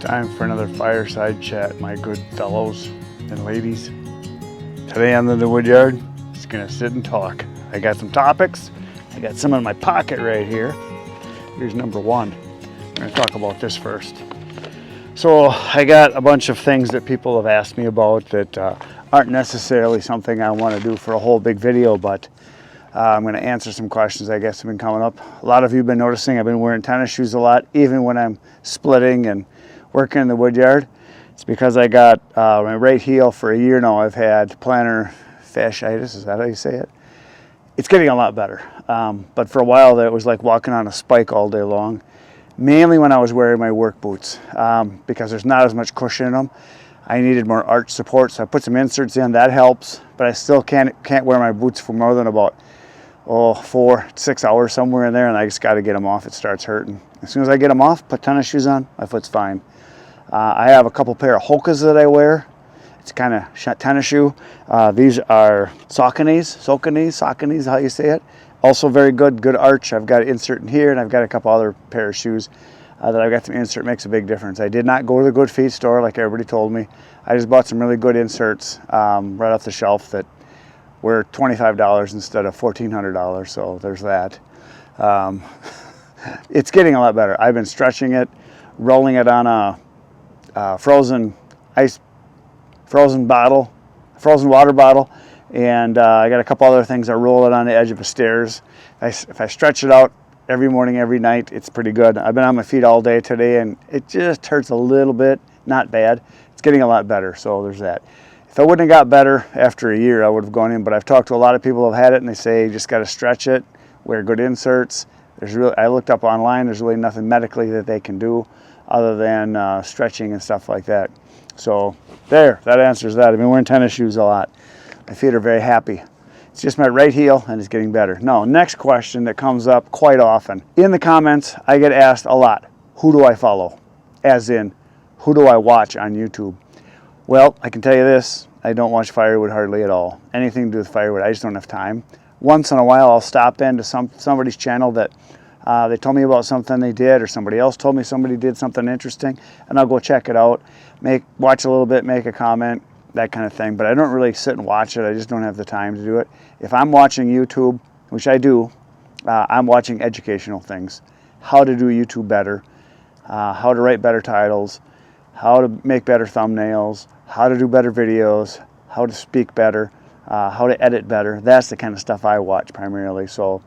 Time for another fireside chat, my good fellows and ladies. Today on the Woodyard, just gonna sit and talk. I got some topics. I got some in my pocket right here. Here's number one. I'm gonna talk about this first. So I got a bunch of things that people have asked me about that aren't necessarily something I want to do for a whole big video, but I'm going to answer some questions I guess have been coming up. A lot of you have been noticing I've been wearing tennis shoes a lot, even when I'm splitting and working in the woodyard. It's because I got my right heel for a year now. I've had plantar fasciitis, is that how you say it? It's getting a lot better, but for a while it was like walking on a spike all day long. Mainly when I was wearing my work boots, because there's not as much cushion in them. I needed more arch support, so I put some inserts in. That helps, but I still can't wear my boots for more than about 4-6 hours, somewhere in there, and I just got to get them off. It starts hurting. As soon as I get them off, put tennis shoes on, my foot's fine. I have a couple pair of Hokas that I wear. It's kind of tennis shoe. These are Sauconys, how you say it. Also very good arch. I've got an insert in here, and I've got a couple other pair of shoes that I've got some insert. Makes a big difference. I did not go to the Good Feet store like everybody told me. I just bought some really good inserts right off the shelf that were $25 instead of $1,400, so there's that. It's getting a lot better. I've been stretching it, rolling it on a frozen water bottle, and I got a couple other things. I roll it on the edge of the stairs. If I stretch it out every morning, every night, it's pretty good. I've been on my feet all day today, and it just hurts a little bit. Not bad. It's getting a lot better, so there's that. If I wouldn't have got better after a year, I would have gone in, but I've talked to a lot of people who have had it, and they say you just got to stretch it, wear good inserts. I looked up online, there's really nothing medically that they can do other than stretching and stuff like that. So that answers that. I've been wearing tennis shoes a lot. My feet are very happy. It's just my right heel, and it's getting better. Now, next question that comes up quite often. In the comments, I get asked a lot, who do I follow? As in, who do I watch on YouTube? Well, I can tell you this, I don't watch firewood hardly at all. Anything to do with firewood, I just don't have time. Once in a while, I'll stop into somebody's channel that they told me about something they did, or somebody else told me somebody did something interesting, and I'll go check it out, watch a little bit, make a comment, that kind of thing. But I don't really sit and watch it. I just don't have the time to do it. If I'm watching YouTube, which I do, I'm watching educational things. How to do YouTube better, how to write better titles, how to make better thumbnails, how to do better videos, how to speak better, how to edit better. That's the kind of stuff I watch primarily. So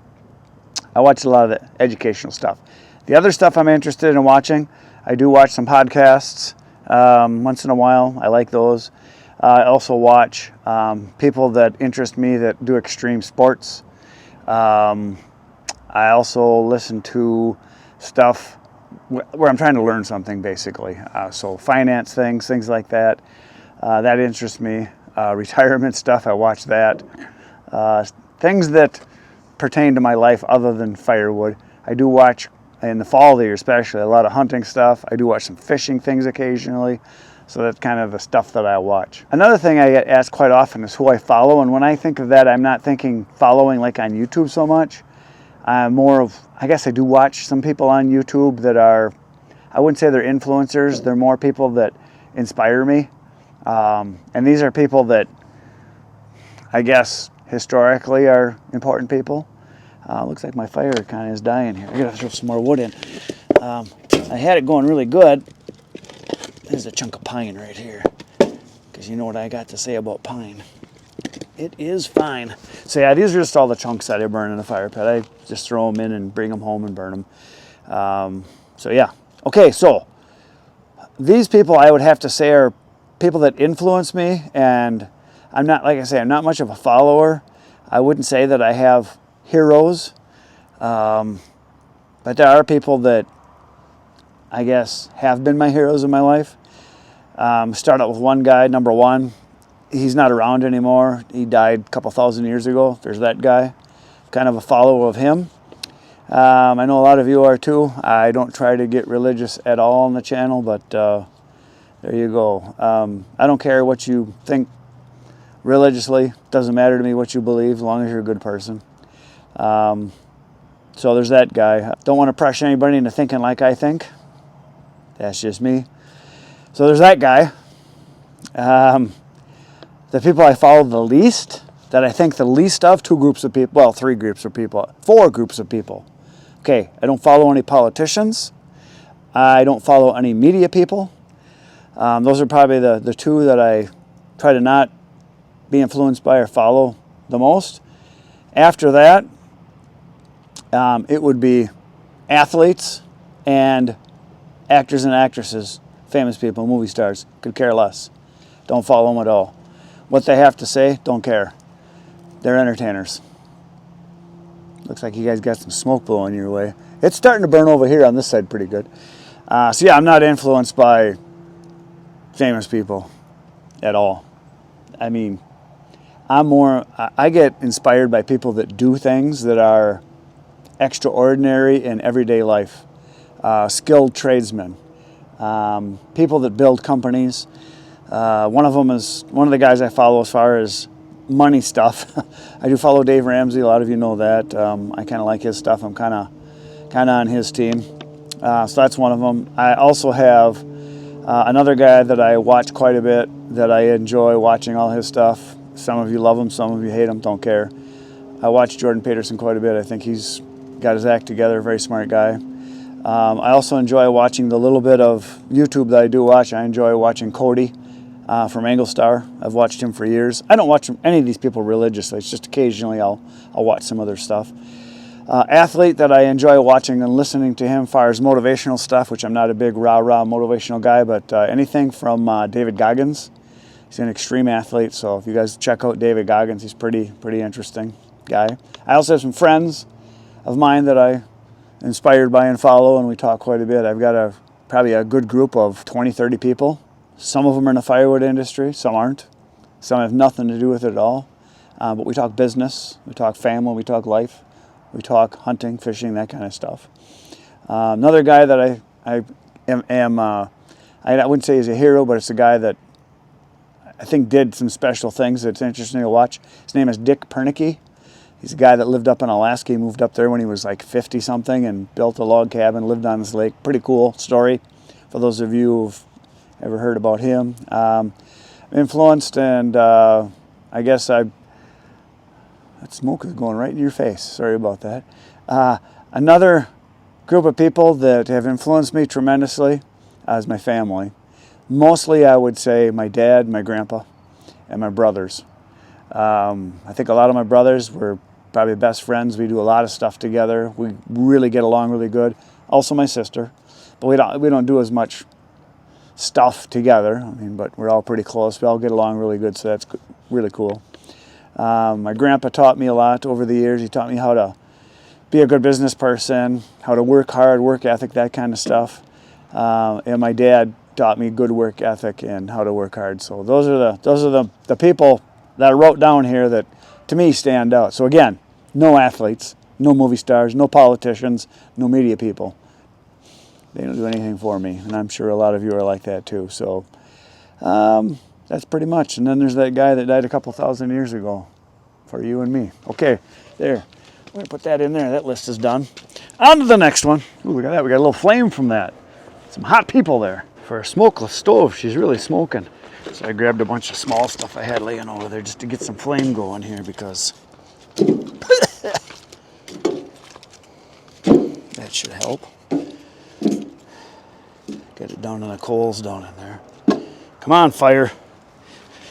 I watch a lot of the educational stuff. The other stuff I'm interested in watching, I do watch some podcasts once in a while. I like those. I also watch people that interest me that do extreme sports. I also listen to stuff where I'm trying to learn something, basically. So finance things like that. That interests me. Retirement stuff, I watch that. Things that pertain to my life other than firewood. I do watch, in the fall of the year especially, a lot of hunting stuff. I do watch some fishing things occasionally. So that's kind of the stuff that I watch. Another thing I get asked quite often is who I follow. And when I think of that, I'm not thinking following like on YouTube so much. I'm more of, I guess I do watch some people on YouTube that are, I wouldn't say they're influencers. They're more people that inspire me. And these are people that I guess historically are important people. Looks like my fire kind of is dying here. I gotta throw some more wood in. I had it going really good. There's a chunk of pine right here, because you know what I got to say about pine. It is fine. So yeah, these are just all the chunks that I burn in the fire pit. I just throw them in and bring them home and burn them. So yeah. Okay, so these people I would have to say are people that influence me, and I'm not, like I say, I'm not much of a follower. I wouldn't say that I have heroes, but there are people that I guess have been my heroes in my life. Start out with one guy, number one. He's not around anymore. He died a couple thousand years ago. There's that guy. Kind of a follower of him. I know a lot of you are too. I don't try to get religious at all on the channel, but there you go. I don't care what you think religiously. Doesn't matter to me what you believe, as long as you're a good person. So there's that guy. Don't want to pressure anybody into thinking like I think. That's just me. So there's that guy. The people I follow the least, that I think the least of, 2 groups of people, well, 3 groups of people, 4 groups of people. Okay, I don't follow any politicians. I don't follow any media people. Those are probably the 2 that I try to not be influenced by or follow the most. After that, it would be athletes and actors and actresses, famous people, movie stars. Could care less. Don't follow them at all. What they have to say, don't care. They're entertainers. Looks like you guys got some smoke blowing your way. It's starting to burn over here on this side pretty good. So yeah, I'm not influenced by famous people at all. I mean, I get inspired by people that do things that are extraordinary in everyday life. Skilled tradesmen, people that build companies. One of the guys I follow as far as money stuff. I do follow Dave Ramsey. A lot of you know that. I kind of like his stuff. I'm kind of on his team. So that's one of them. I also have another guy that I watch quite a bit, that I enjoy watching all his stuff. Some of you love him, some of you hate him, don't care. I watch Jordan Peterson quite a bit. I think he's got his act together, very smart guy. I also enjoy watching the little bit of YouTube that I do watch. I enjoy watching Cody from Anglestar. I've watched him for years. I don't watch any of these people religiously. It's just occasionally I'll watch some of their stuff. Athlete that I enjoy watching and listening to him as far as motivational stuff, which I'm not a big rah-rah motivational guy, but anything from David Goggins. He's an extreme athlete, so if you guys check out David Goggins, he's pretty interesting guy. I also have some friends of mine that I inspired by and follow, and we talk quite a bit. I've got probably a good group of 20-30 people. Some of them are in the firewood industry, some aren't. Some have nothing to do with it at all. But we talk business, we talk family, we talk life, we talk hunting, fishing, that kind of stuff. Another guy that I wouldn't say he's a hero, but it's a guy that I think did some special things that's interesting to watch. His name is Dick Pernicke. He's a guy that lived up in Alaska. He moved up there when he was like 50-something and built a log cabin, lived on this lake. Pretty cool story for those of you who've ever heard about him. Influenced, and I guess that smoke is going right in your face. Sorry about that. Another group of people that have influenced me tremendously is my family. Mostly, I would say my dad, my grandpa, and my brothers. I think a lot of my brothers were probably best friends. We do a lot of stuff together. We really get along really good. Also my sister, but we don't do as much stuff together. I mean, but we're all pretty close. We all get along really good, so that's really cool. My grandpa taught me a lot over the years. He taught me how to be a good business person, how to work hard, work ethic, that kind of stuff. And my dad taught me good work ethic and how to work hard. So those are the people that I wrote down here that to me stand out. So again, no athletes, no movie stars, no politicians, no media people. They don't do anything for me, and I'm sure a lot of you are like that too. So that's pretty much. And then there's that guy that died a couple thousand years ago for you and me. Okay, there. We're going to put that in there. That list is done. On to the next one. Ooh, look at that. We got a little flame from that. Some hot people there. For a smokeless stove, she's really smoking. So I grabbed a bunch of small stuff I had laying over there just to get some flame going here, because that should help. Get it down in the coals down in there. Come on, fire.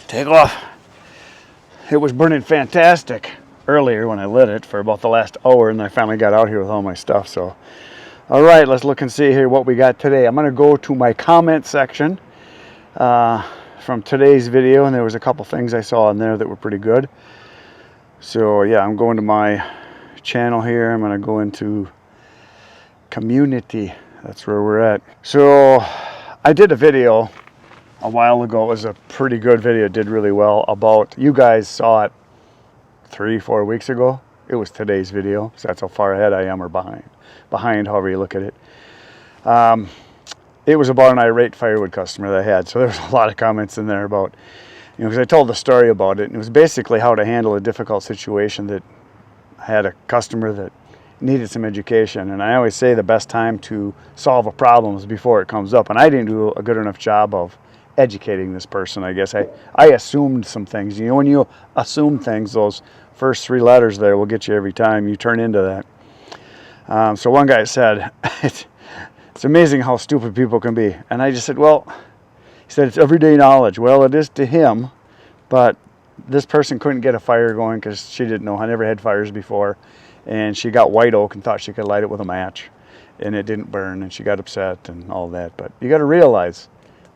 Take off. It was burning fantastic earlier when I lit it for about the last hour, and I finally got out here with all my stuff. So, all right, let's look and see here what we got today. I'm going to go to my comment section from today's video, and there was a couple things I saw in there that were pretty good. So yeah, I'm going to my channel here. I'm going to go into community. That's where we're at. So I did a video a while ago. It was a pretty good video. It did really well. About, you guys saw it 3-4 weeks ago. It was today's video, so that's how far ahead I am, or behind, however you look at it. It was about an irate firewood customer that I had. So there was a lot of comments in there about, you know, because I told the story about it, and it was basically how to handle a difficult situation. That I had a customer that needed some education. And I always say the best time to solve a problem is before it comes up. And I didn't do a good enough job of educating this person, I guess. I assumed some things. You know, when you assume things, those first 3 letters there will get you every time. You turn into that. So one guy said, it's amazing how stupid people can be. And I just said, well, he said, it's everyday knowledge. Well, it is to him, but this person couldn't get a fire going because she didn't know. I never had fires before. And she got white oak and thought she could light it with a match. And it didn't burn, and she got upset and all that. But you got to realize,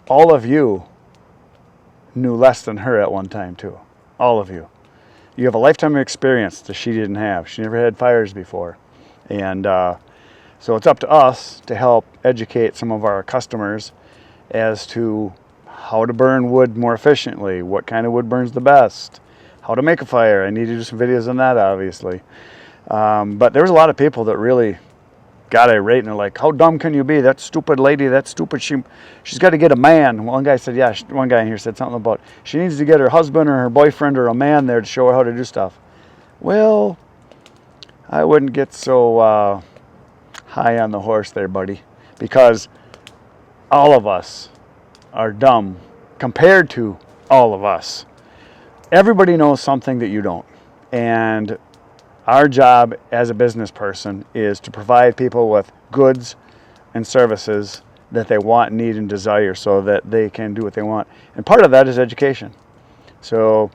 all of you knew less than her at one time too. All of you. You have a lifetime of experience that she didn't have. She never had fires before. And so it's up to us to help educate some of our customers as to how to burn wood more efficiently, what kind of wood burns the best, how to make a fire. I need to do some videos on that, obviously. But there was a lot of people that really got irate and they're like, how dumb can you be? That stupid lady, that's stupid. She's got to get a man. One guy said, yeah, one guy in here said something about she needs to get her husband or her boyfriend or a man there to show her how to do stuff. Well, I wouldn't get so high on the horse there, buddy, because all of us are dumb compared to all of us. Everybody knows something that you don't. And our job as a business person is to provide people with goods and services that they want, need, and desire so that they can do what they want. And part of that is education. So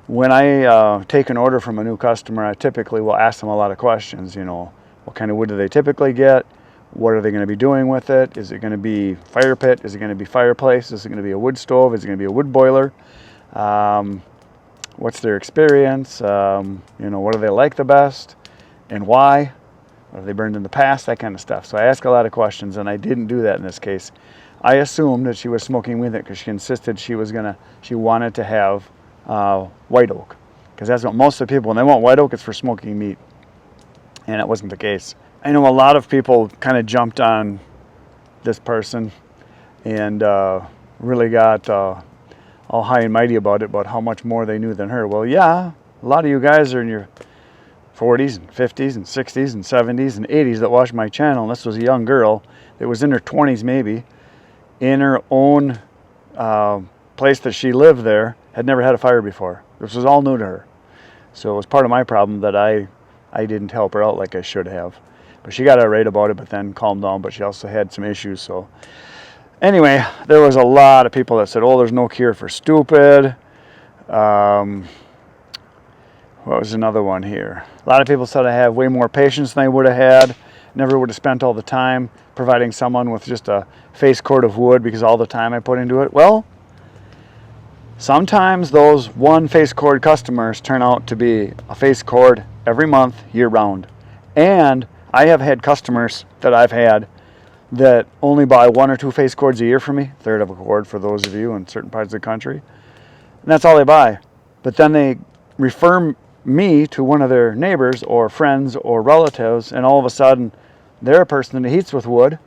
when I take an order from a new customer, I typically will ask them a lot of questions. You know, what kind of wood do they typically get? What are they going to be doing with it? Is it going to be fire pit? Is it going to be fireplace? Is it going to be a wood stove? Is it going to be a wood boiler? What's their experience? You know, what do they like the best and why? What have they burned in the past? That kind of stuff. So I ask a lot of questions, and I didn't do that in this case. I assumed that she was smoking with it because she insisted she wanted to have white oak, because that's what most of the people, when they want white oak, it's for smoking meat, and that wasn't the case. I know a lot of people kind of jumped on this person and really got all high and mighty about it, about how much more they knew than her. Well, yeah, a lot of you guys are in your 40s and 50s and 60s and 70s and 80s that watch my channel, and this was a young girl that was in her 20s maybe, in her own place that she lived there, had never had a fire before. This was all new to her. So it was part of my problem that I didn't help her out like I should have. But she got irate about it, but then calmed down, but she also had some issues. So anyway, there was a lot of people that said, oh, there's no cure for stupid. What was another one here? A lot of people said I have way more patience than I would have had. Never would have spent all the time providing someone with just a face cord of wood because all the time I put into it. Well, sometimes those one face cord customers turn out to be a face cord every month, year round. And I have had customers that I've had that only buy 1 or 2 face cords a year from me, third of a cord for those of you in certain parts of the country. And that's all they buy. But then they refer me to one of their neighbors or friends or relatives, and all of a sudden they're a person that eats with wood,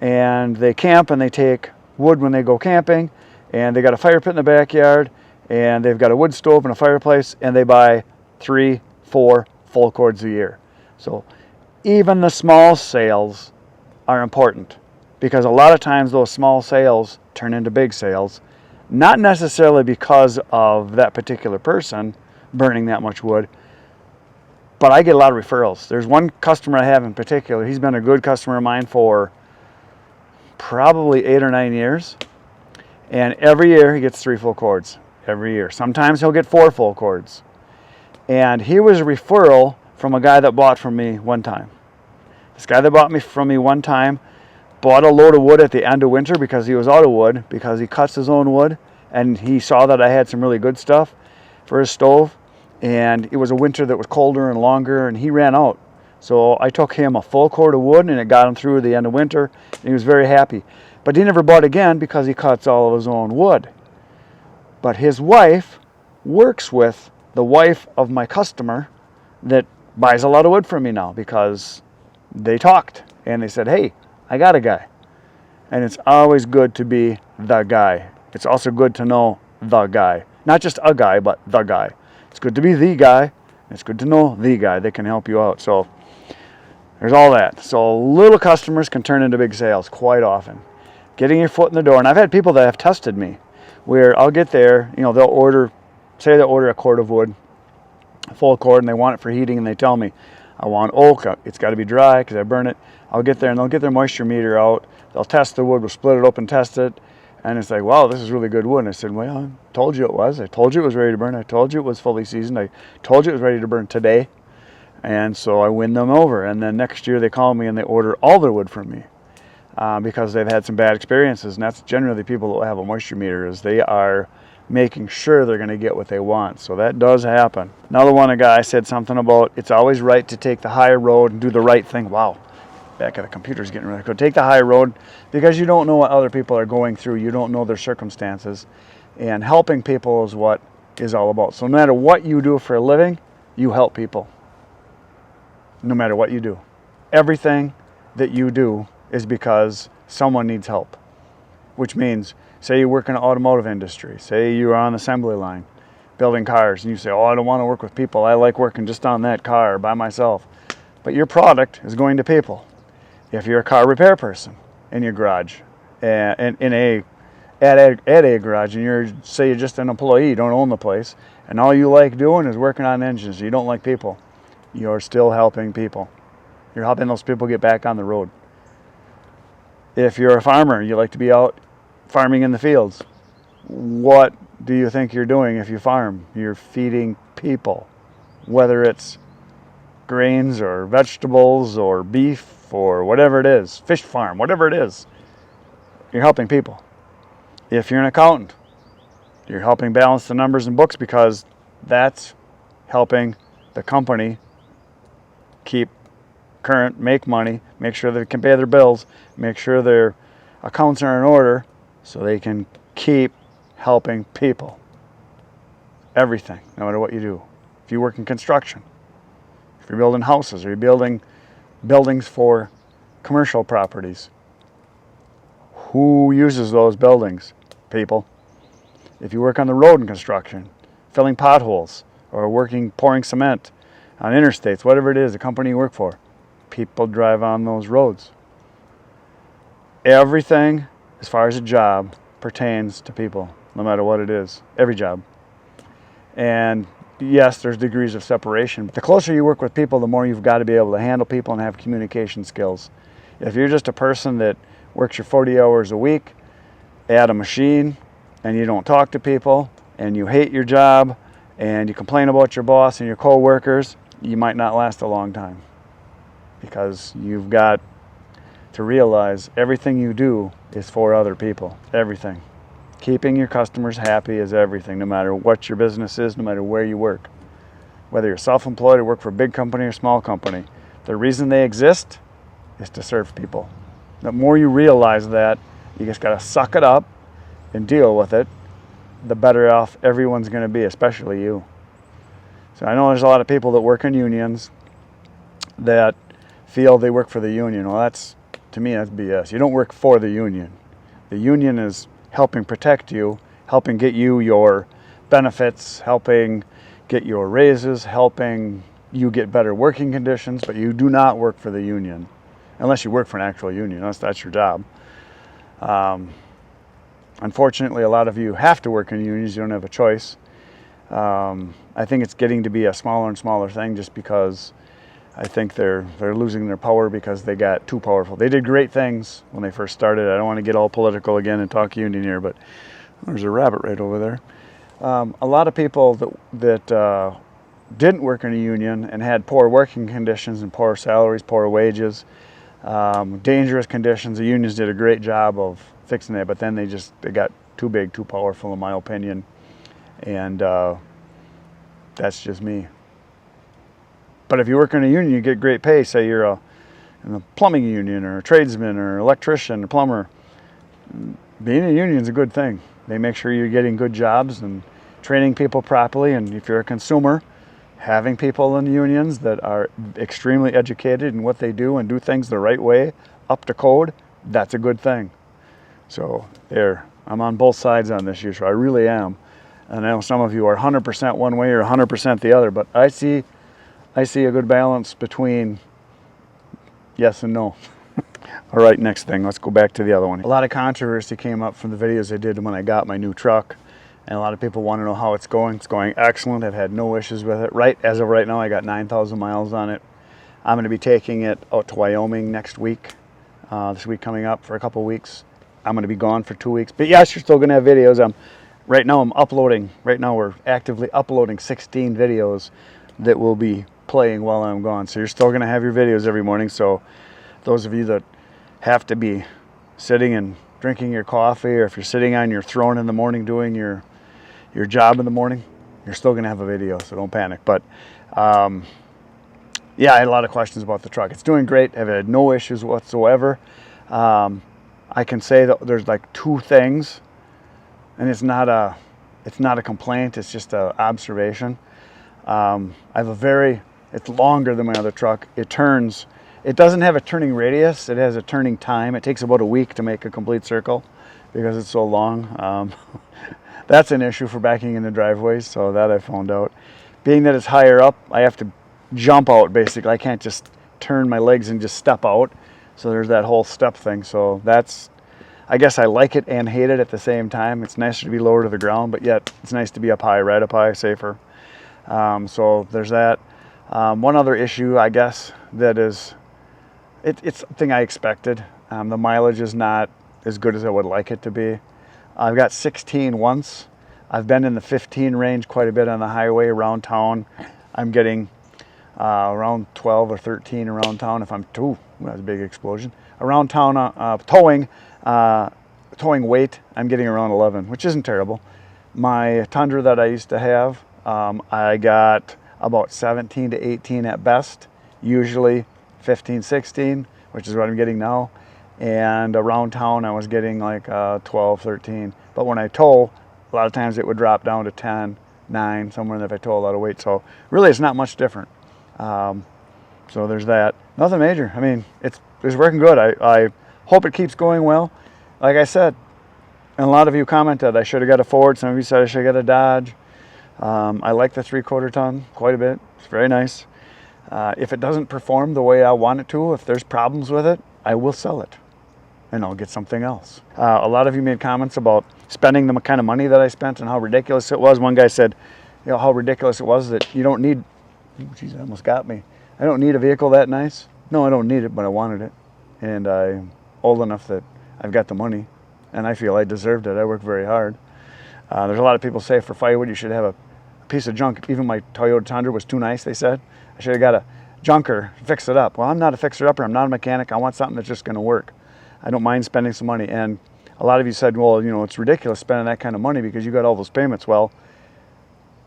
and they camp and they take wood when they go camping, and they got a fire pit in the backyard, and they've got a wood stove and a fireplace, and they buy 3, 4 full cords a year. So even the small sales are important, because a lot of times those small sales turn into big sales, not necessarily because of that particular person burning that much wood, but I get a lot of referrals. There's one customer I have in particular. He's been a good customer of mine for probably 8 or 9 years, and every year he gets 3 full cords every year. Sometimes he'll get 4 full cords. And he was a referral from a guy that bought from me one time. This guy that bought from me one time bought a load of wood at the end of winter because he was out of wood, because he cuts his own wood, and he saw that I had some really good stuff for his stove, and it was a winter that was colder and longer, and he ran out. So I took him a full cord of wood, and it got him through the end of winter, and he was very happy. But he never bought again because he cuts all of his own wood. But his wife works with the wife of my customer that buys a lot of wood from me now, because they talked and they said, hey, I got a guy. And it's always good to be the guy. It's also good to know the guy. Not just a guy, but the guy. It's good to be the guy. It's good to know the guy that can help you out. So There's all that. So little customers can turn into big sales quite often. Getting your foot in the door. And I've had people that have tested me where I'll get there, they'll order a cord of wood, a full cord, and they want it for heating, and they tell me, I want oak, it's got to be dry because I burn it. I'll get there and they'll get their moisture meter out. They'll test the wood, we'll split it open, test it. And it's like, wow, this is really good wood. And I said, well, I told you it was. I told you it was ready to burn. I told you it was fully seasoned. I told you it was ready to burn today. And so I win them over. And then next year they call me and they order all their wood from me because they've had some bad experiences. And that's generally people that have a moisture meter, is they are making sure they're going to get what they want. So that does happen. Another one, a guy said something about it's always right to take the higher road and do the right thing. Wow. Back of the computer's getting really good. Take the high road because you don't know what other people are going through. You don't know their circumstances. And helping people is what is all about. So no matter what you do for a living, you help people. No matter what you do. Everything that you do is because someone needs help. Which means, say you work in the automotive industry. Say you are on the assembly line building cars and you say, oh, I don't want to work with people. I like working just on that car by myself. But your product is going to people. If you're a car repair person in your garage, at a garage, and you're just an employee, you don't own the place, and all you like doing is working on engines, you don't like people, you're still helping people. You're helping those people get back on the road. If you're a farmer, you like to be out farming in the fields, what do you think you're doing if you farm? You're feeding people, whether it's grains or vegetables or beef or whatever it is, fish farm, whatever it is, you're helping people. If you're an accountant, you're helping balance the numbers and books because that's helping the company keep current, make money, make sure they can pay their bills, make sure their accounts are in order so they can keep helping people. Everything, no matter what you do. If you work in construction, if you're building houses or you're building buildings for commercial properties, who uses those buildings? People. If you work on the road in construction, filling potholes or pouring cement on interstates, whatever it is, the company you work for, people drive on those roads. Everything, as far as a job, pertains to people, no matter what it is. Every job. And yes, there's degrees of separation. But the closer you work with people, the more you've got to be able to handle people and have communication skills. If you're just a person that works your 40 hours a week at a machine and you don't talk to people and you hate your job and you complain about your boss and your co-workers, you might not last a long time. Because you've got to realize everything you do is for other people. Everything. Keeping your customers happy is everything, no matter what your business is, no matter where you work. Whether you're self-employed or work for a big company or small company, the reason they exist is to serve people. The more you realize that, you just got to suck it up and deal with it, the better off everyone's going to be, especially you. So I know there's a lot of people that work in unions that feel they work for the union. Well, to me, that's BS. You don't work for the union. The union is helping protect you, helping get you your benefits, helping get your raises, helping you get better working conditions, but you do not work for the union unless you work for an actual union, unless that's your job. Unfortunately, a lot of you have to work in unions. You don't have a choice. I think it's getting to be a smaller and smaller thing just because I think they're losing their power because they got too powerful. They did great things when they first started. I don't want to get all political again and talk union here, but there's a rabbit right over there. A lot of people that didn't work in a union and had poor working conditions and poor salaries, poor wages, dangerous conditions, the unions did a great job of fixing that, but then they got too big, too powerful, in my opinion, and that's just me. But if you work in a union, you get great pay. Say you're in a plumbing union or a tradesman or electrician or plumber. Being in a union is a good thing. They make sure you're getting good jobs and training people properly. And if you're a consumer, having people in unions that are extremely educated in what they do and do things the right way, up to code, that's a good thing. So I'm on both sides on this issue. I really am. And I know some of you are 100% one way or 100% the other, but I see a good balance between yes and no. All right, next thing, let's go back to the other one. A lot of controversy came up from the videos I did when I got my new truck, and a lot of people want to know how it's going. It's going excellent. I've had no issues with it. As of right now, I got 9,000 miles on it. I'm going to be taking it out to Wyoming next week, this week coming up for a couple weeks. I'm going to be gone for 2 weeks, but yes, you're still going to have videos. Right now I'm uploading. Right now we're actively uploading 16 videos that will be playing while I'm gone. So you're still going to have your videos every morning. So those of you that have to be sitting and drinking your coffee, or if you're sitting on your throne in the morning doing your job in the morning, you're still going to have a video, so don't panic. But yeah, I had a lot of questions about the truck. It's doing great. I've had no issues whatsoever. I can say that there's like 2 things, and it's not a complaint, it's just an observation. I have it's longer than my other truck. It doesn't have a turning radius, it has a turning time. It takes about a week to make a complete circle because it's so long. That's an issue for backing in the driveways, so that I found out. Being that it's higher up, I have to jump out basically. I can't just turn my legs and just step out. So there's that whole step thing. So I guess I like it and hate it at the same time. It's nicer to be lower to the ground, but yet it's nice to be up high, right up high, safer. So there's that. One other issue, I guess, that is, it's something I expected. The mileage is not as good as I would like it to be. I've got 16 once. I've been in the 15 range quite a bit on the highway around town. I'm getting around 12 or 13 around town. If I'm, ooh, that was a big explosion. Around town, towing weight, I'm getting around 11, which isn't terrible. My Tundra that I used to have, I got about 17 to 18 at best, usually 15, 16, which is what I'm getting now. And around town, I was getting like 12, 13. But when I tow, a lot of times it would drop down to 10, 9, somewhere if I tow a lot of weight. So really, it's not much different. So there's that. Nothing major. I mean, it's working good. I hope it keeps going well. Like I said, and a lot of you commented I should have got a Ford. Some of you said I should have got a Dodge. I like the 3/4 ton quite a bit. It's very nice. If it doesn't perform the way I want it to, if there's problems with it, I will sell it and I'll get something else. A lot of you made comments about spending the kind of money that I spent and how ridiculous it was. One guy said, you know, how ridiculous it was that you don't need, geez, that almost got me. I don't need a vehicle that nice. No, I don't need it, but I wanted it. And I'm old enough that I've got the money and I feel I deserved it. I work very hard. There's a lot of people say for firewood you should have a piece of junk. Even my Toyota Tundra was too nice, they said. I should have got a junker, fix it up. Well, I'm not a fixer-upper. I'm not a mechanic. I want something that's just going to work. I don't mind spending some money. And a lot of you said, well, you know, it's ridiculous spending that kind of money because you got all those payments. Well,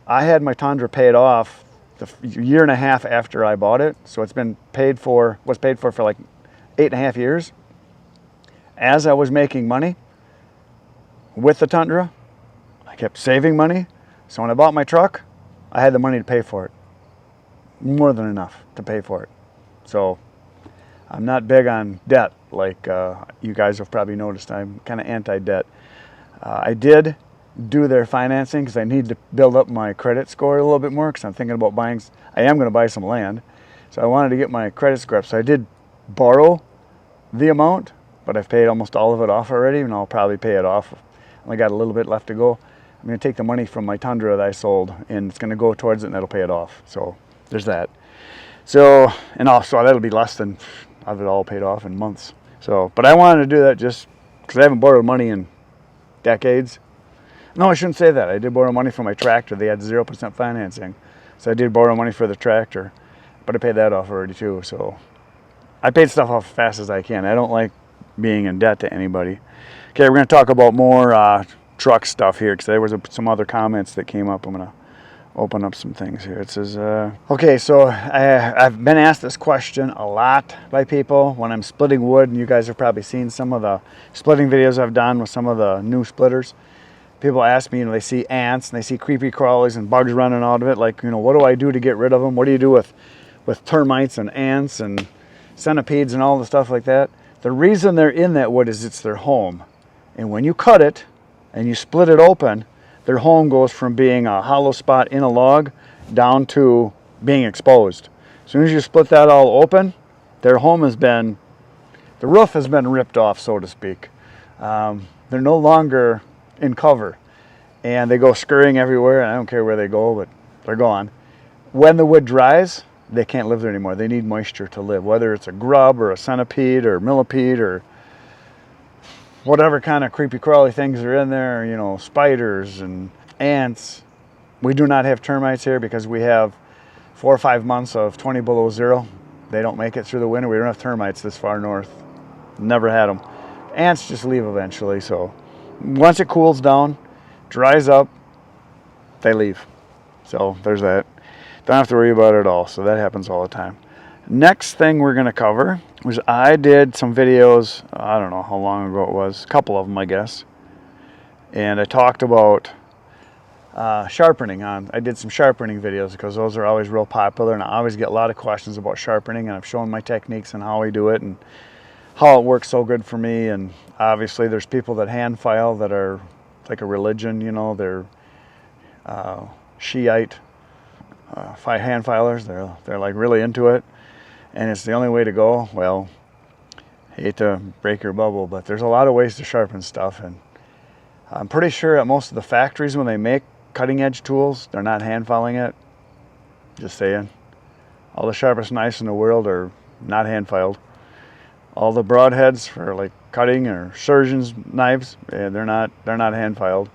I had my Tundra paid off the year and a half after I bought it. So it's been paid for, was paid for like 8.5 years. As I was making money with the Tundra, I kept saving money. So when I bought my truck, I had the money to pay for it. More than enough to pay for it. So I'm not big on debt like you guys have probably noticed. I'm kind of anti-debt. I did do their financing because I need to build up my credit score a little bit more because I'm thinking about buying, I am going to buy some land. So I wanted to get my credit score up. So I did borrow the amount, but I've paid almost all of it off already, and I'll probably pay it off. I only got a little bit left to go. I'm going to take the money from my Tundra that I sold, and it's going to go towards it, and that'll pay it off. So there's that. So, and also that'll be less than I've it all paid off in months. So, but I wanted to do that just because I haven't borrowed money in decades. No, I shouldn't say that. I did borrow money for my tractor. They had 0% financing. So I did borrow money for the tractor, but I paid that off already too. So I paid stuff off as fast as I can. I don't like being in debt to anybody. Okay, we're going to talk about more truck stuff here because there was some other comments that came up. I'm going to open up some things here. It says, okay, so I've been asked this question a lot by people when I'm splitting wood, and you guys have probably seen some of the splitting videos I've done with some of the new splitters. People ask me, you know, they see ants and they see creepy crawlies and bugs running out of it. Like, you know, what do I do to get rid of them? What do you do with termites and ants and centipedes and all the stuff like that? The reason they're in that wood is it's their home. And when you cut it and you split it open, their home goes from being a hollow spot in a log down to being exposed. As soon as you split that all open, Their home has been, the roof has been ripped off, so to speak. They're no longer in cover, and they go scurrying everywhere, and I don't care where they go, but they're gone. When the wood dries, they can't live there anymore. They need moisture to live, whether it's a grub or a centipede or millipede or whatever kind of creepy crawly things are in there, you know, spiders and ants. We do not have termites here because we have 4 or 5 months of 20 below zero. They don't make it through the winter. We don't have termites this far north. Never had them. Ants just leave eventually. So once it cools down, dries up, they leave. So there's that. Don't have to worry about it at all. So that happens all the time. Next thing we're going to cover was I did some videos, I don't know how long ago it was, a couple of them I guess. And I talked about sharpening I did some sharpening videos because those are always real popular, and I always get a lot of questions about sharpening, and I've shown my techniques and how I do it and how it works so good for me. And obviously there's people that hand file that are like a religion, you know, they're Shiite hand filers. They're like really into it, and it's the only way to go. Well, I hate to break your bubble, but there's a lot of ways to sharpen stuff, and I'm pretty sure at most of the factories when they make cutting edge tools, they're not hand filing it. Just saying. All the sharpest knives in the world are not hand filed. All the broadheads for like cutting or surgeon's knives, they're not hand filed.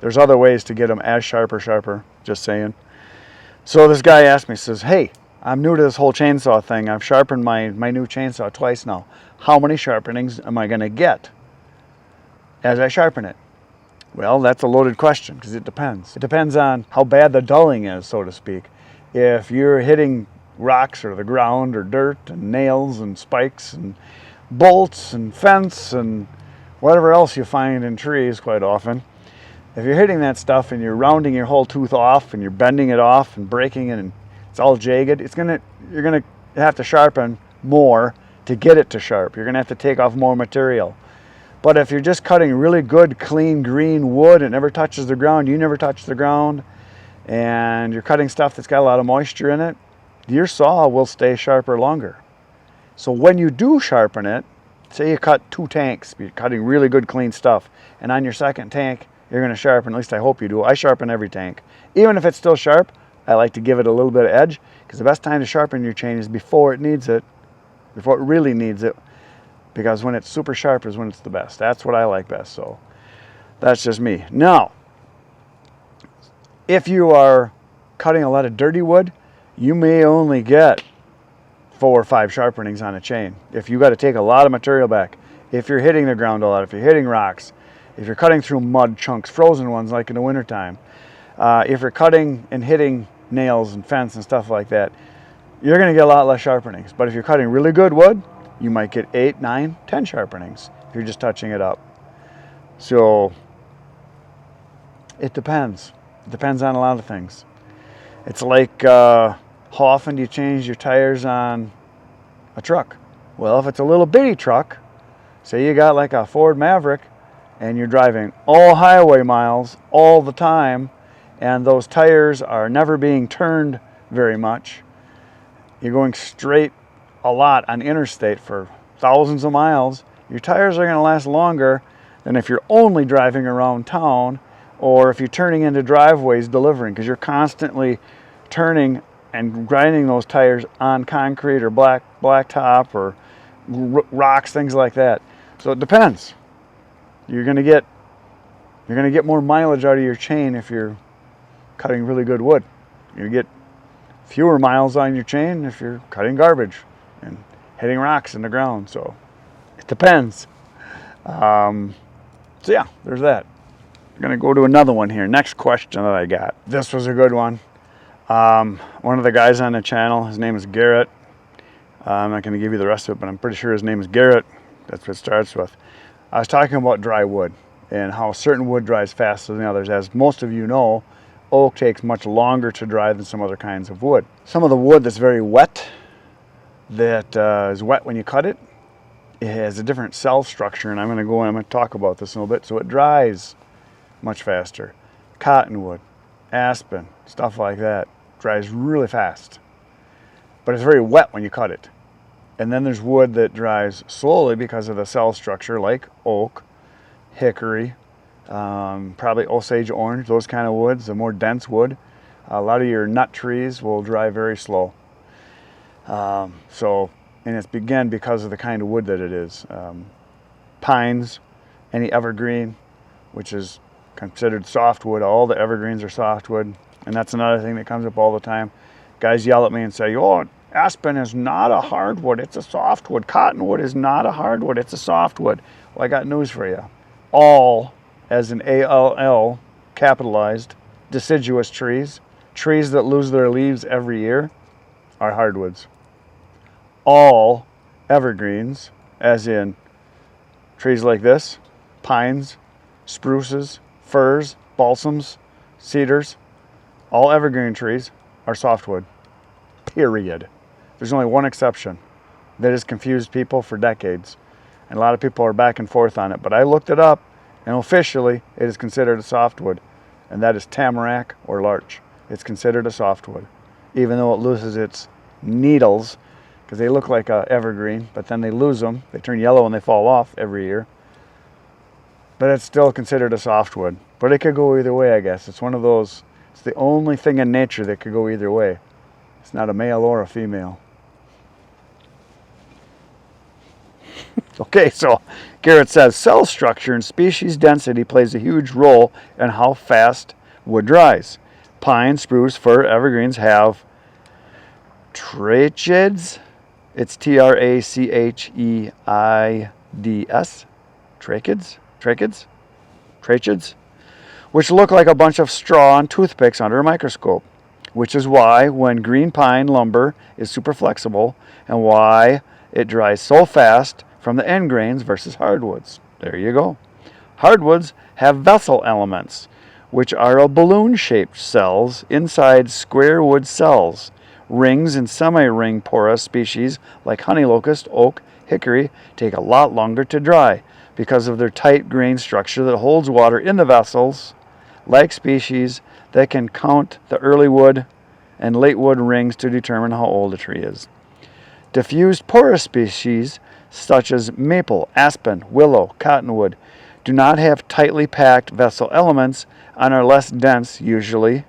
There's other ways to get them as sharp or sharper. Just saying. So this guy asked me, says, "Hey, I'm new to this whole chainsaw thing. I've sharpened my new chainsaw twice now. How many sharpenings am I going to get as I sharpen it?" Well, that's a loaded question because it depends. It depends on how bad the dulling is, so to speak. If you're hitting rocks or the ground or dirt and nails and spikes and bolts and fence and whatever else you find in trees quite often, if you're hitting that stuff and you're rounding your whole tooth off and you're bending it off and breaking it and it's all jagged, you're gonna have to sharpen more to get it to sharp. You're gonna have to take off more material. But if you're just cutting really good, clean, green wood, it never touches the ground, you never touch the ground, and you're cutting stuff that's got a lot of moisture in it, your saw will stay sharper longer. So when you do sharpen it, say you cut 2 tanks, you're cutting really good, clean stuff, and on your second tank, you're going to sharpen, at least I hope you do. I sharpen every tank. Even if it's still sharp, I like to give it a little bit of edge, because the best time to sharpen your chain is before it needs it, before it really needs it. Because when it's super sharp is when it's the best. That's what I like best, so that's just me. Now, if you are cutting a lot of dirty wood, you may only get 4 or 5 sharpenings on a chain. If you got to take a lot of material back, if you're hitting the ground a lot, if you're hitting rocks, if you're cutting through mud chunks, frozen ones like in the wintertime, if you're cutting and hitting nails and fence and stuff like that, you're going to get a lot less sharpenings. But if you're cutting really good wood, you might get 8, 9, 10 sharpenings if you're just touching it up. So it depends. It depends on a lot of things. It's like how often do you change your tires on a truck? Well, if it's a little bitty truck, say you got like a Ford Maverick and you're driving all highway miles all the time and those tires are never being turned very much, you're going straight a lot on interstate for thousands of miles, your tires are going to last longer than if you're only driving around town or if you're turning into driveways delivering, because you're constantly turning and grinding those tires on concrete or blacktop or rocks, things like that. So it depends. You're going to get more mileage out of your chain if you're cutting really good wood. You get fewer miles on your chain if you're cutting garbage and hitting rocks in the ground. So it depends. So yeah, there's that. I'm gonna go to another one here. Next question that I got. This was a good one. One of the guys on the channel, his name is Garrett. I'm not gonna give you the rest of it, but I'm pretty sure his name is Garrett. That's what it starts with. I was talking about dry wood and how certain wood dries faster than others. As most of you know, oak takes much longer to dry than some other kinds of wood. Some of the wood that's very wet, that is wet when you cut it, it has a different cell structure, and I'm going to talk about this in a little bit, so it dries much faster. Cottonwood, aspen, stuff like that dries really fast, but it's very wet when you cut it. And then there's wood that dries slowly because of the cell structure, like oak, hickory, probably Osage orange, those kind of woods, the more dense wood. A lot of your nut trees will dry very slow. And it's again because of the kind of wood that it is. Pines, any evergreen, which is considered softwood. All the evergreens are softwood. And that's another thing that comes up all the time. Guys yell at me and say, oh, aspen is not a hardwood, it's a softwood. Cottonwood is not a hardwood, it's a softwood. Well, I got news for you. All, as in ALL, capitalized, deciduous trees, trees that lose their leaves every year, are hardwoods. All evergreens, as in trees like this, pines, spruces, firs, balsams, cedars, all evergreen trees are softwood, period. There's only one exception that has confused people for decades. And a lot of people are back and forth on it. But I looked it up, and officially it is considered a softwood. And that is tamarack or larch. It's considered a softwood, even though it loses its needles, because they look like a evergreen, but then they lose them. They turn yellow and they fall off every year. But it's still considered a softwood. But it could go either way, I guess. It's one of those, it's the only thing in nature that could go either way. It's not a male or a female. Okay, so Garrett says, cell structure and species density plays a huge role in how fast wood dries. Pine, spruce, fir, evergreens have tracheids. It's Tracheids. Tracheids, which look like a bunch of straw and toothpicks under a microscope, which is why when green pine lumber is super flexible and why it dries so fast from the end grains versus hardwoods. There you go. Hardwoods have vessel elements, which are balloon-shaped cells inside square wood cells. Rings and semi-ring porous species like honey locust, oak, hickory take a lot longer to dry because of their tight grain structure that holds water in the vessels, like species that can count the early wood and late wood rings to determine how old a tree is. Diffused porous species such as maple, aspen, willow, cottonwood do not have tightly packed vessel elements and are less dense usually,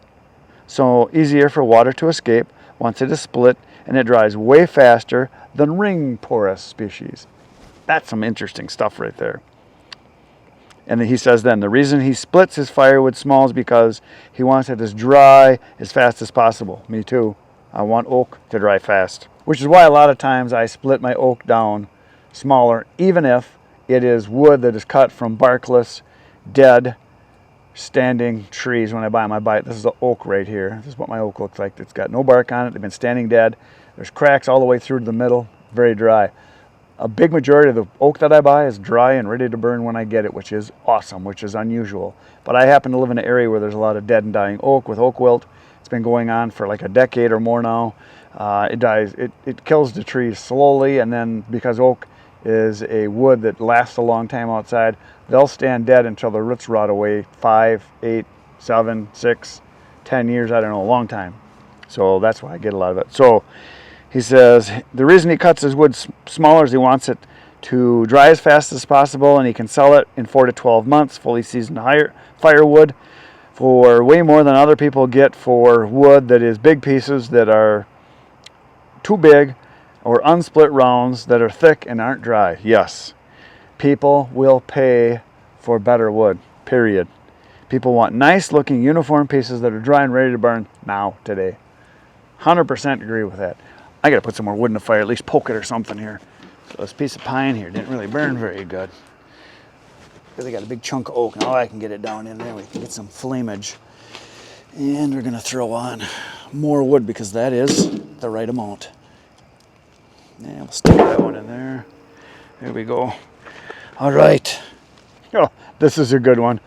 so easier for water to escape once it is split, and it dries way faster than ring porous species. That's some interesting stuff right there. And then he says then, the reason he splits his firewood small is because he wants it as dry as fast as possible. Me too. I want oak to dry fast. Which is why a lot of times I split my oak down smaller, even if it is wood that is cut from barkless, dead, standing trees. When I buy them, I buy it. This is the oak right here. This is what my oak looks like. It's got no bark on it. They've been standing dead. There's cracks all the way through to the middle. Very dry. A big majority of the oak that I buy is dry and ready to burn when I get it, which is awesome, which is unusual. But I happen to live in an area where there's a lot of dead and dying oak with oak wilt. It's been going on for like a decade or more now. It dies. It kills the trees slowly, and then because oak is a wood that lasts a long time outside, they'll stand dead until the roots rot away 5, 8, 7, 6, 10 years, I don't know, a long time. So that's why I get a lot of it. So he says the reason he cuts his wood smaller is he wants it to dry as fast as possible, and he can sell it in 4 to 12 months, fully seasoned firewood, for way more than other people get for wood that is big pieces that are too big, or unsplit rounds that are thick and aren't dry. Yes, people will pay for better wood, period. People want nice looking uniform pieces that are dry and ready to burn now, today. 100% agree with that. I gotta put some more wood in the fire, at least poke it or something here. So this piece of pine here didn't really burn very good. Because I got a big chunk of oak. Now I can get it down in there. We can get some flamage. And we're gonna throw on more wood because that is the right amount. Yeah, we'll stick that one in there. There we go. All right. Oh, this is a good one.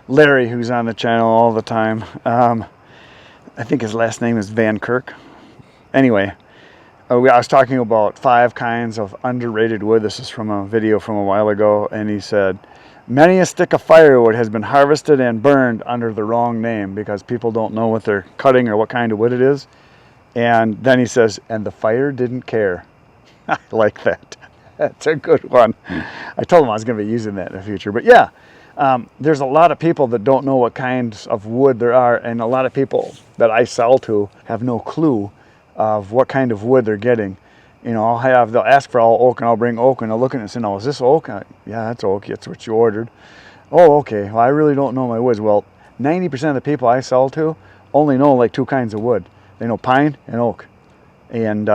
Larry, who's on the channel all the time. I think his last name is Van Kirk. Anyway, I was talking about 5 kinds of underrated wood. This is from a video from a while ago, and he said, many a stick of firewood has been harvested and burned under the wrong name because people don't know what they're cutting or what kind of wood it is. And then he says, and the fire didn't care. I like that. That's a good one. I told him I was going to be using that in the future. But yeah, there's a lot of people that don't know what kinds of wood there are, and a lot of people that I sell to have no clue of what kind of wood they're getting. You know, they'll ask for all oak, and I'll bring oak, and they'll look at it and say, "No, is this oak?" Yeah, that's oak. That's what you ordered. Oh, okay. Well, I really don't know my woods. Well, 90% of the people I sell to only know like 2 kinds of wood. They know pine and oak, and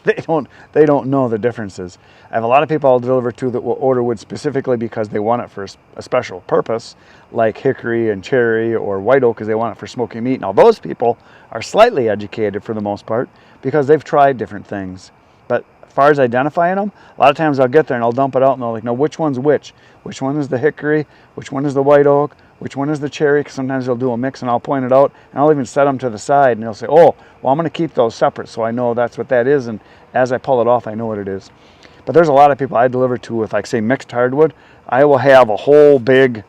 they don't know the differences. I have a lot of people I'll deliver to that will order wood specifically because they want it for a special purpose, like hickory and cherry or white oak, because they want it for smoking meat. Now, those people are slightly educated for the most part because they've tried different things. But as far as identifying them, a lot of times I'll get there and I'll dump it out and they'll like, no, which one's which? Which one is the hickory? Which one is the white oak? Which one is the cherry? Because sometimes they'll do a mix and I'll point it out and I'll even set them to the side and they'll say, oh, well, I'm going to keep those separate so I know that's what that is, and as I pull it off, I know what it is. But there's a lot of people I deliver to with, like, say, mixed hardwood. I will have a whole big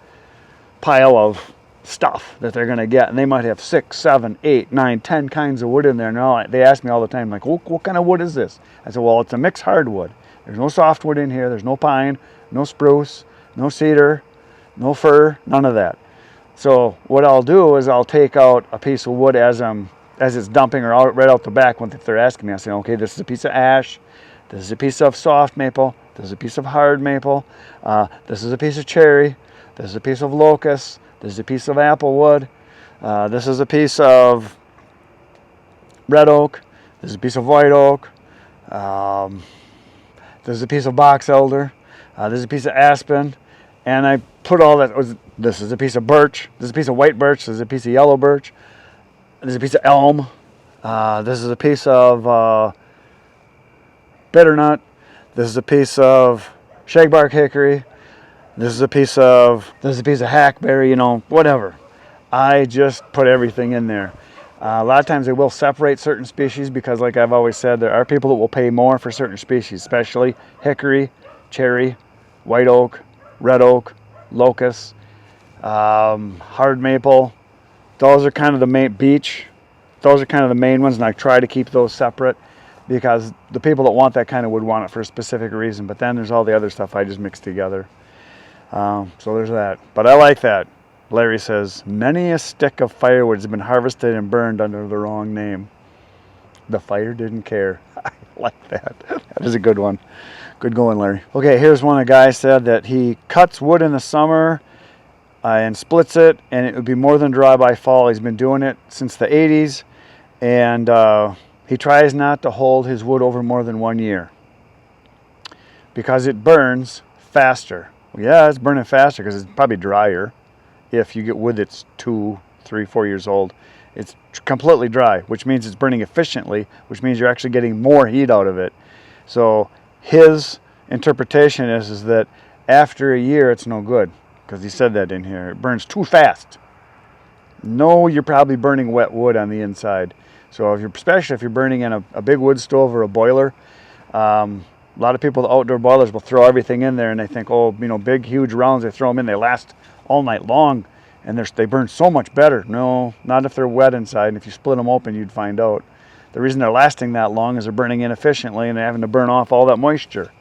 pile of stuff that they're going to get, and they might have 6, 7, 8, 9, 10 kinds of wood in there. Now they ask me all the time, like, what kind of wood is this? I said, well, it's a mixed hardwood. There's no softwood in here. There's no pine, no spruce, no cedar, no fir, none of that. So what I'll do is I'll take out a piece of wood as it's dumping, or right out the back if they're asking me. I say, okay, this is a piece of ash. This is a piece of soft maple. This is a piece of hard maple. This is a piece of cherry. This is a piece of locust. This is a piece of apple wood. This is a piece of red oak. This is a piece of white oak. This is a piece of box elder. This is a piece of aspen. And I put all that. This is a piece of birch. This is a piece of white birch. This is a piece of yellow birch. This is a piece of elm. This is a piece of bitternut. This is a piece of shagbark hickory. This is a piece of hackberry, whatever. I just put everything in there. A lot of times they will separate certain species because, like I've always said, there are people that will pay more for certain species, especially hickory, cherry, white oak, red oak, locust, hard maple. Those are kind of the main beech. Those are kind of the main ones, and I try to keep those separate because the people that want that kind of wood want it for a specific reason. But then there's all the other stuff I just mix together. So there's that. But I like that. Larry says, many a stick of firewood has been harvested and burned under the wrong name. The fire didn't care. I like that. That is a good one. Good going, Larry. Okay, here's one. A guy said that he cuts wood in the summer and splits it, and it would be more than dry by fall. He's been doing it since the 80s, and he tries not to hold his wood over more than 1 year because it burns faster. Well, yeah, it's burning faster because it's probably drier. If you get wood that's 2, 3, 4 years old, it's completely dry, which means it's burning efficiently, which means you're actually getting more heat out of it. So his interpretation is that after a year, it's no good, because he said that in here. It burns too fast. No, you're probably burning wet wood on the inside. So especially if you're burning in a big wood stove or a boiler, a lot of people with outdoor boilers will throw everything in there and they think, oh, big, huge rounds, they throw them in, they last all night long, and they burn so much better. No, not if they're wet inside, and if you split them open, you'd find out. The reason they're lasting that long is they're burning inefficiently and they're having to burn off all that moisture.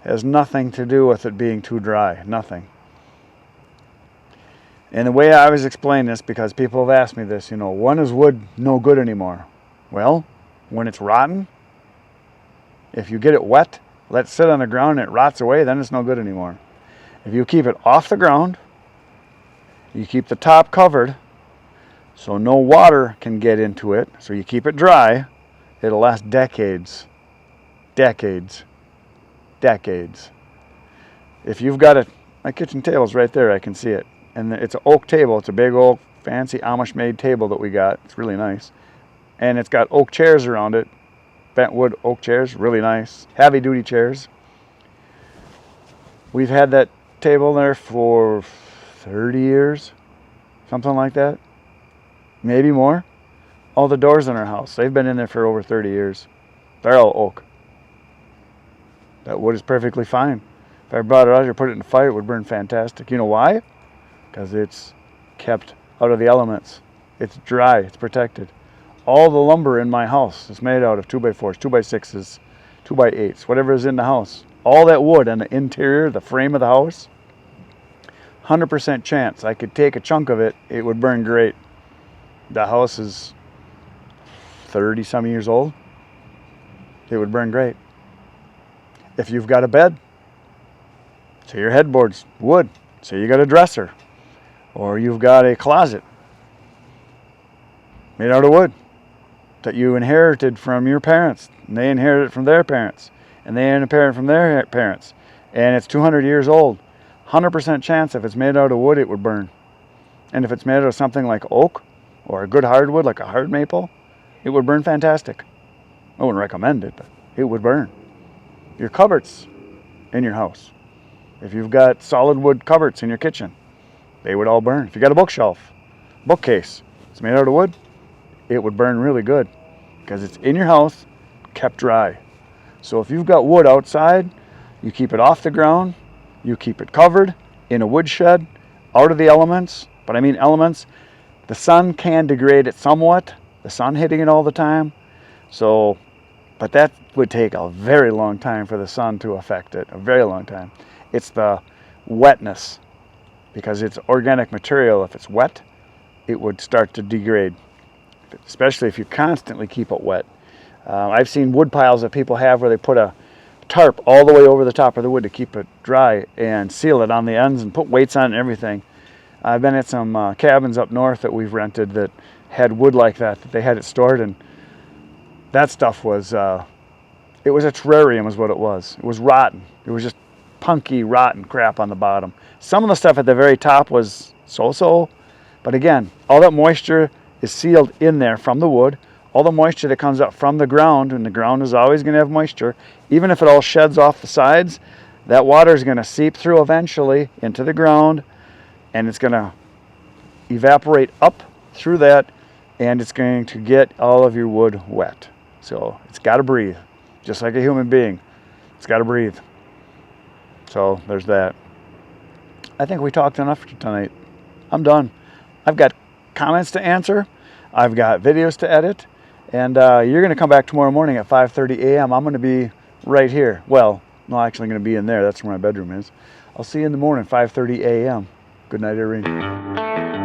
It has nothing to do with it being too dry, nothing. And the way I always explain this, because people have asked me this, when is wood no good anymore? Well, when it's rotten, if you get it wet, let it sit on the ground and it rots away, then it's no good anymore. If you keep it off the ground, you keep the top covered so no water can get into it, so you keep it dry, it'll last decades. Decades. Decades. If you've got it, my kitchen table's right there, I can see it. And it's an oak table. It's a big old fancy Amish-made table that we got. It's really nice. And it's got oak chairs around it. Bent wood oak chairs, really nice. Heavy-duty chairs. We've had that table there for 30 years, something like that. Maybe more. All the doors in our house, they've been in there for over 30 years. They're all oak. That wood is perfectly fine. If I brought it out here, put it in the fire, it would burn fantastic. You know why? Because it's kept out of the elements. It's dry, it's protected. All the lumber in my house is made out of 2x4s, 2x6s, 2x8s, whatever is in the house. All that wood on the interior, the frame of the house, 100% chance I could take a chunk of it, it would burn great. The house is 30 some years old. It would burn great. If you've got a bed, say your headboard's wood, say you got a dresser, or you've got a closet made out of wood that you inherited from your parents, and they inherited it from their parents, and they inherited it from their parents, and it's 200 years old, 100% chance if it's made out of wood, it would burn. And if it's made out of something like oak, or a good hardwood like a hard maple, it would burn fantastic. I wouldn't recommend it, but it would burn. Your cupboards in your house, if you've got solid wood cupboards in your kitchen, they would all burn. If you got a bookshelf, bookcase, it's made out of wood, it would burn really good because it's in your house, kept dry. So if you've got wood outside, you keep it off the ground, you keep it covered in a woodshed, out of the elements. But I mean elements, the sun can degrade it somewhat, the sun hitting it all the time. So, but that would take a very long time for the sun to affect it, a very long time. It's the wetness, because it's organic material. If it's wet, it would start to degrade, especially if you constantly keep it wet. I've seen wood piles that people have where they put a tarp all the way over the top of the wood to keep it dry and seal it on the ends and put weights on it and everything. I've been at some cabins up north that we've rented that had wood like that they had it stored, and that stuff was, it was a terrarium is what it was. It was rotten. It was just punky, rotten crap on the bottom. Some of the stuff at the very top was so-so, but again, all that moisture is sealed in there from the wood. All the moisture that comes up from the ground, and the ground is always going to have moisture, even if it all sheds off the sides, that water is going to seep through eventually into the ground, and it's going to evaporate up through that, and it's going to get all of your wood wet. So it's got to breathe, just like a human being. It's got to breathe. So there's that. I think we talked enough tonight. I'm done. I've got comments to answer. I've got videos to edit. And you're going to come back tomorrow morning at 5:30 a.m. I'm going to be right here. Well, no, actually I'm going to be in there. That's where my bedroom is. I'll see you in the morning, 5:30 a.m. Good night, everyone.